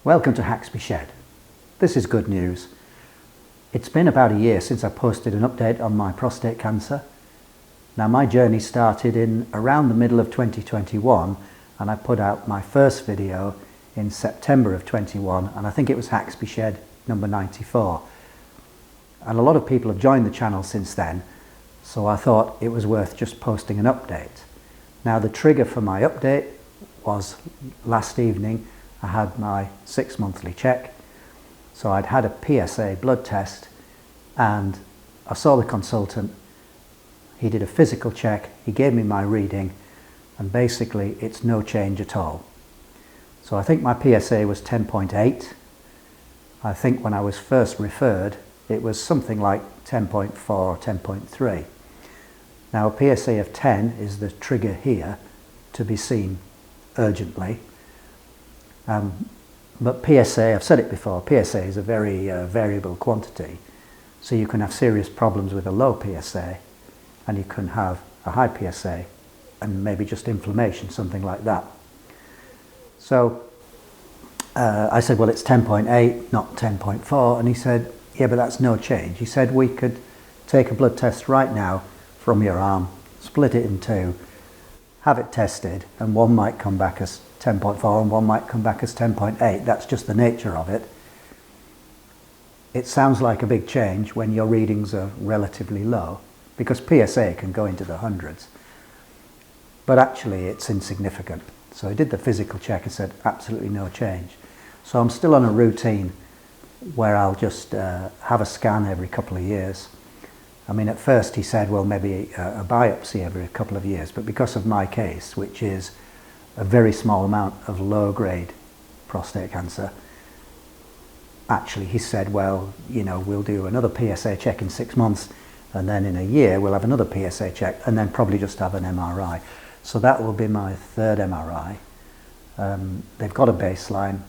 Welcome to Haxby Shed. This is good news. It's been about a year since I posted an update on my prostate cancer. Now, my journey started in around the middle of 2021, and I put out my first video in September of 21, and I think it was Haxby Shed number 94. And a lot of people have joined the channel since then, so I thought it was worth just posting an update. Now, the trigger for my update was last evening. I had my 6 monthly check, so I'd had a PSA blood test, and I saw the consultant. He did a physical check, he gave me my reading, and basically it's no change at all. So I think my PSA was 10.8. I think when I was first referred it was something like 10.4 or 10.3. Now, a PSA of 10 is the trigger here to be seen urgently. But PSA, I've said it before, PSA is a very variable quantity. So you can have serious problems with a low PSA, and you can have a high PSA and maybe just inflammation, something like that. So I said, well, it's 10.8, not 10.4. And he said, yeah, but that's no change. He said, we could take a blood test right now from your arm, split it in two, have it tested, and one might come back as 10.4 and one might come back as 10.8. That's just the nature of it. It sounds like a big change when your readings are relatively low, because PSA can go into the hundreds. But actually it's insignificant. So I did the physical check and said absolutely no change. So I'm still on a routine where I'll just have a scan every couple of years. I mean, at first he said, well, maybe a biopsy every couple of years, but because of my case, which is a very small amount of low-grade prostate cancer, actually he said, well, you know, we'll do another PSA check in 6 months, and then in a year we'll have another PSA check, and then probably just have an MRI. So that will be my third MRI. They've got a baseline.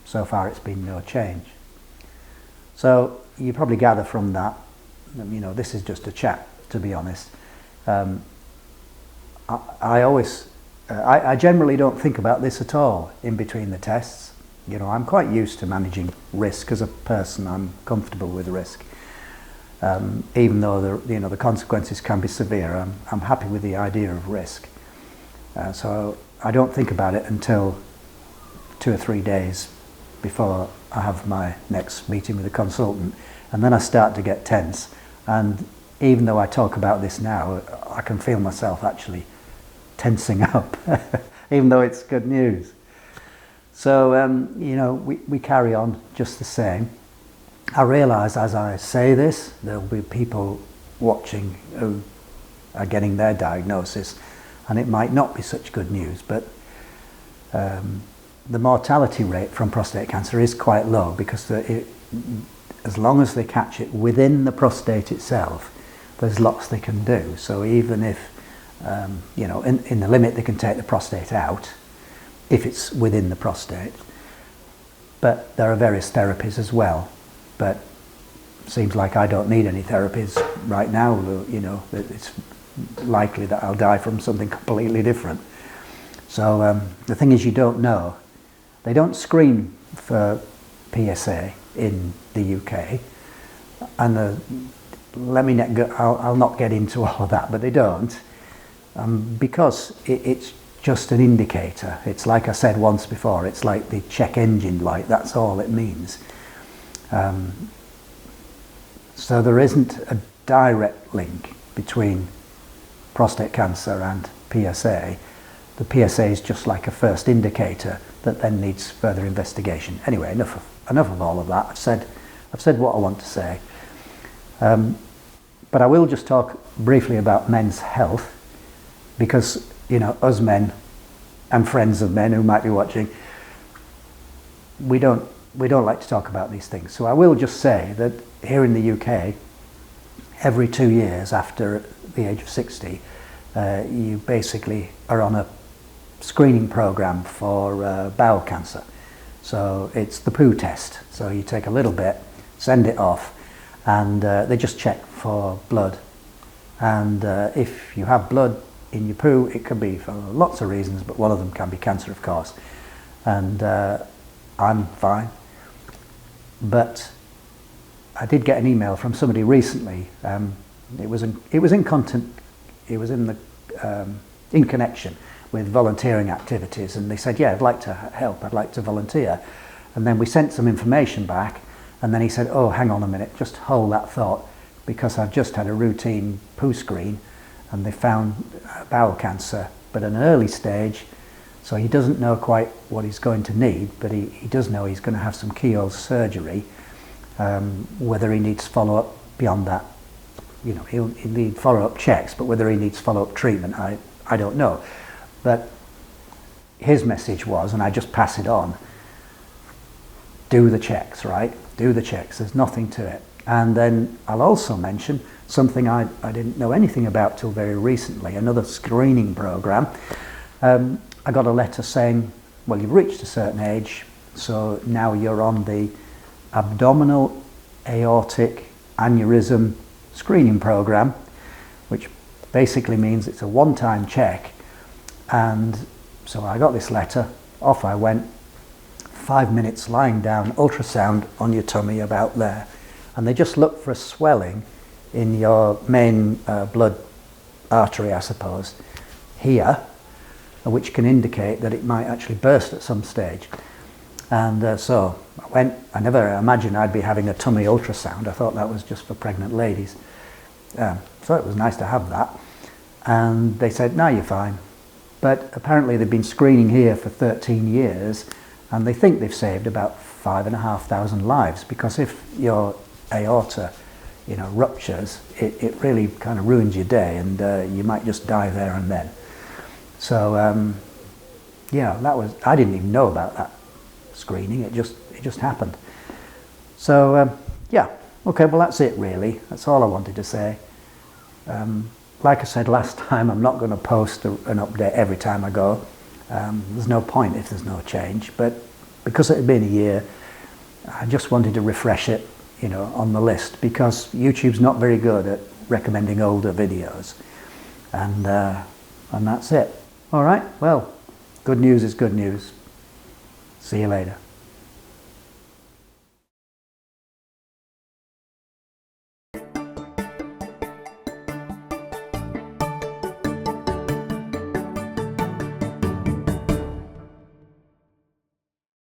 So far it's been no change. So you probably gather from that, you know, this is just a chat, to be honest. I generally don't think about this at all in between the tests. You know, I'm quite used to managing risk as a person. I'm comfortable with risk. Even though the consequences can be severe, I'm happy with the idea of risk. So I don't think about it until 2 or 3 days before I have my next meeting with a consultant, and then I start to get tense. And even though I talk about this now, I can feel myself actually tensing up, even though it's good news. So, you know, we carry on just the same. I realise as I say this, there'll be people watching who are getting their diagnosis, and it might not be such good news, but the mortality rate from prostate cancer is quite low, because as long as they catch it within the prostate itself, there's lots they can do. So even if, you know, in the limit they can take the prostate out, if it's within the prostate. But there are various therapies as well. But it seems like I don't need any therapies right now. You know, it's likely that I'll die from something completely different. So the thing is, you don't know. They don't screen for PSA in the UK, and I'll not get into all of that, but they don't, because it's just an indicator. It's like I said once before, it's like the check engine light, that's all it means. So there isn't a direct link between prostate cancer and PSA. The PSA is just like a first indicator that then needs further investigation. Anyway, enough of all of that. I've said what I want to say. But I will just talk briefly about men's health, because, you know, us men and friends of men who might be watching, we don't like to talk about these things. So I will just say that here in the UK, every 2 years after the age of 60, you basically are on a screening program for bowel cancer. So it's the poo test. So you take a little bit, send it off, and they just check for blood. And if you have blood in your poo, it can be for lots of reasons, but one of them can be cancer, of course. And I'm fine. But I did get an email from somebody recently. It was in connection with volunteering activities, and they said, yeah, I'd like to help, I'd like to volunteer. And then we sent some information back, and then he said, oh, hang on a minute, just hold that thought, because I've just had a routine poo screen and they found bowel cancer, but at an early stage, so he doesn't know quite what he's going to need, but he does know he's going to have some keyhole surgery. Whether he needs follow-up beyond that, you know, he'll need follow-up checks, but whether he needs follow-up treatment, I don't know. But his message was, and I just pass it on, do the checks, right? Do the checks, there's nothing to it. And then I'll also mention something I didn't know anything about till very recently, another screening program. I got a letter saying, well, you've reached a certain age, so now you're on the abdominal aortic aneurysm screening program, which basically means it's a one-time check. And so I got this letter, off I went, 5 minutes lying down, ultrasound on your tummy about there, and they just look for a swelling in your main blood artery, I suppose, here, which can indicate that it might actually burst at some stage. And so I went. I never imagined I'd be having a tummy ultrasound. I thought that was just for pregnant ladies. So it was nice to have that. And they said, no, you're fine. But apparently they've been screening here for 13 years, and they think they've saved about 5,500 lives, because if your aorta, you know, ruptures, it really kind of ruins your day, and you might just die there and then. So yeah, that was, I didn't even know about that screening. It just happened. So yeah, okay, well that's it really. That's all I wanted to say. Like I said last time, I'm not going to post an update every time I go. There's no point if there's no change, but because it had been a year, I just wanted to refresh it, you know, on the list, because YouTube's not very good at recommending older videos, and that's it. All right, well, good news is good news. See you later.